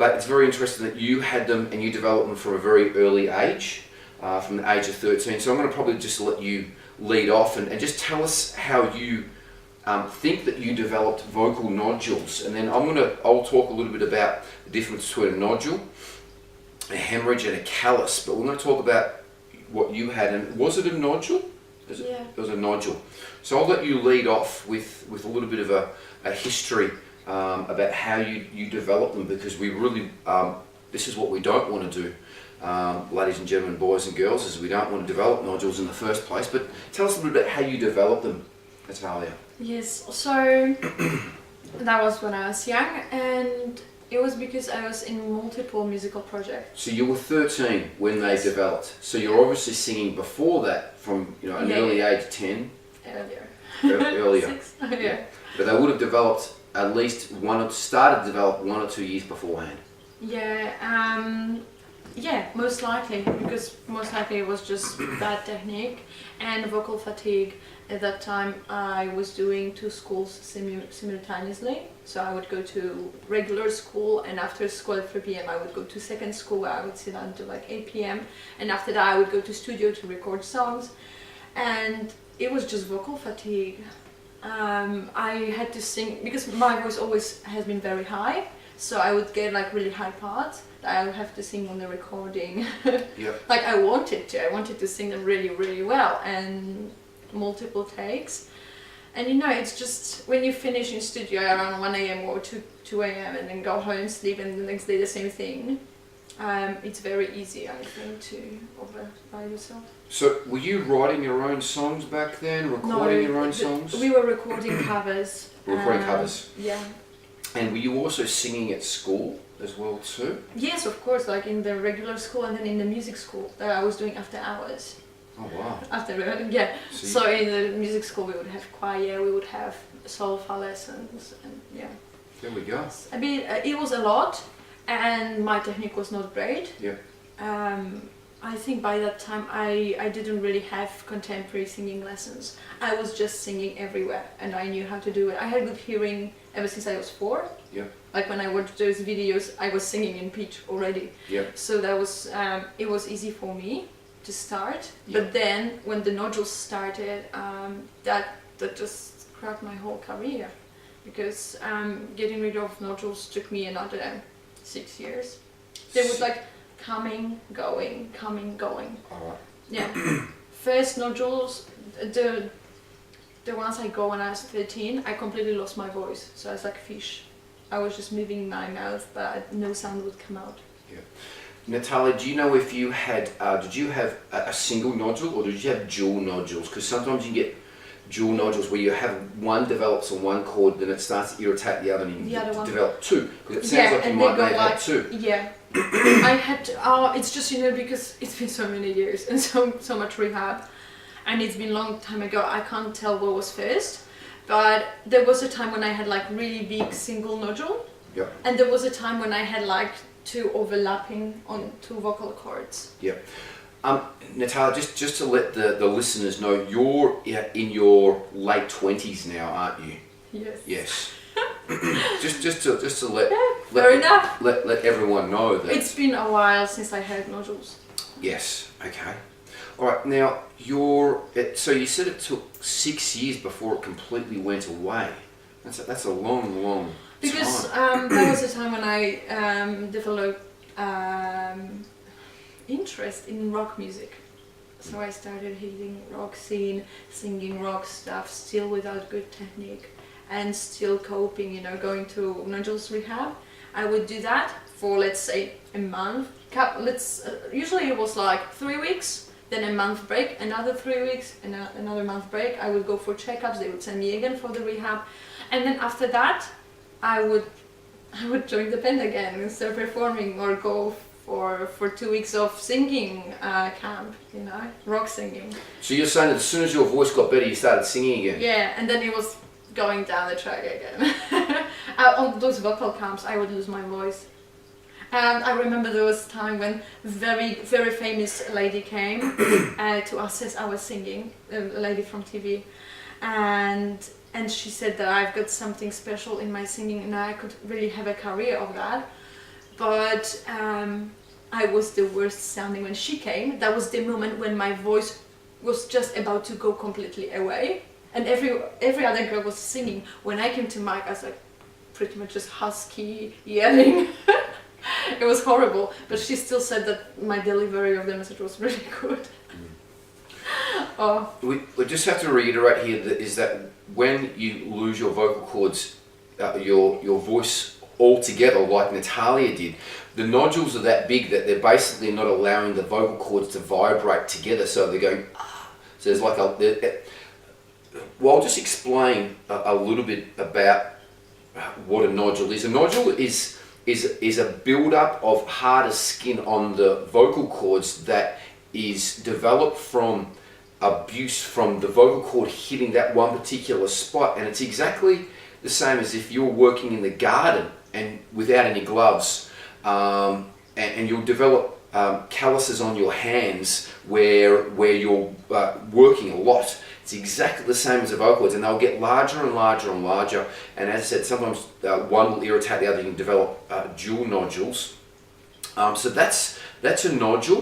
but it's very interesting that you had them and you developed them from a very early age, from the age of 13. So I'm going to probably just let you lead off and just tell us how you think that you developed vocal nodules, and then I'll talk a little bit about the difference between a nodule, a hemorrhage, and a callus. But we're going to talk about what you had. And was it a nodule? Yeah. It was a nodule. So I'll let you lead off with a little bit of a history about how you develop them, because we really this is what we don't want to do, ladies and gentlemen, boys and girls, is we don't want to develop nodules in the first place. But tell us a little bit about how you develop them, Natalia. Yes, so that was when I was young, and it was because I was in multiple musical projects. So you were 13 when they developed. So you're obviously singing before that, from an early age, 10? Earlier. 6? Yeah. But they would have developed at least started to develop 1 or 2 years beforehand. Yeah, most likely, because most likely it was just bad technique and vocal fatigue. At that time I was doing 2 schools simultaneously, so I would go to regular school, and after school at 3 p.m. I would go to second school where I would sit until like 8 p.m. and after that I would go to studio to record songs, and it was just vocal fatigue. I had to sing, because my voice always has been very high, so I would get like really high parts that I would have to sing on the recording. Yep. Like I wanted to sing them really, really well, and multiple takes. And it's just when you finish in studio around 1 a.m. or 2 a.m. and then go home, sleep, and the next day the same thing, it's very easy, I think, to override yourself. So were you writing your own songs back then, recording your own songs? We were recording covers. Recording covers? Yeah. And were you also singing at school as well too? Yes, of course, like in the regular school and then in the music school that I was doing after hours. Oh wow. Yeah. So in the music school we would have choir, we would have solfa lessons, and yeah. There we go. I mean, it was a lot, and my technique was not great. Yeah. I think by that time I didn't really have contemporary singing lessons. I was just singing everywhere, and I knew how to do it. I had good hearing ever since I was 4. Yeah. Like when I watched those videos, I was singing in pitch already. Yeah. So that was it was easy for me to start. Yeah. But then when the nodules started, that just cracked my whole career, because getting rid of nodules took me another 6 years. They would like coming, going. Alright. Yeah. First nodules, the ones I got when I was 13, I completely lost my voice. So I was like fish. I was just moving my mouth, but no sound would come out. Yeah. Natalia, do you know if you had, did you have a single nodule, or did you have dual nodules? Because sometimes you get dual nodules where you have one develops on one chord, then it starts to irritate the other, and you develop 2. Because it sounds like you might have had 2. Yeah. I had to, it's just, because it's been so many years and so much rehab, and it's been a long time ago. I can't tell what was first, but there was a time when I had like really big single nodule. Yep. And there was a time when I had like 2 overlapping on 2 vocal cords. Yep. Natalia, just to let the listeners know, you're in your late 20s now, aren't you? Yes. Yes. just to let let everyone know that it's been a while since I had nodules. Yes. Okay. All right. Now so you said it took 6 years before it completely went away. That's a long because time. That was the time when I developed interest in rock music. So I started hitting rock scene, singing rock stuff, still without good technique, and still coping, going to nodules rehab. I would do that for, let's say, a month. Usually it was like 3 weeks, then a month break, another 3 weeks, and another month break. I would go for checkups. They would send me again for the rehab, and then after that, I would join the band again and start performing, or go for 2 weeks of singing camp, rock singing. So you're saying that as soon as your voice got better, you started singing again? Yeah, and then it was going down the track again. On those vocal camps, I would lose my voice. And I remember there was a time when very, very famous lady came to assess our singing, a lady from TV, and she said that I've got something special in my singing and I could really have a career of that. but I was the worst sounding when she came. That was the moment when my voice was just about to go completely away, and every other girl was singing. When I came to Mike, I was like pretty much just husky yelling. It was horrible, but she still said that my delivery of the message was really good. Oh. We just have to reiterate here that when you lose your vocal cords, your voice altogether, like Natalia did, the nodules are that big that they're basically not allowing the vocal cords to vibrate together, so they're going ah. So there's like well, I'll just explain a little bit about what a nodule is. A nodule is a build-up of harder skin on the vocal cords that is developed from abuse from the vocal cord hitting that one particular spot, and it's exactly the same as if you're working in the garden and without any gloves, and you'll develop calluses on your hands where you're working a lot. It's exactly the same as the vocal cords, and they'll get larger and larger and larger. And as I said, sometimes one will irritate the other. You can develop dual nodules. So that's a nodule.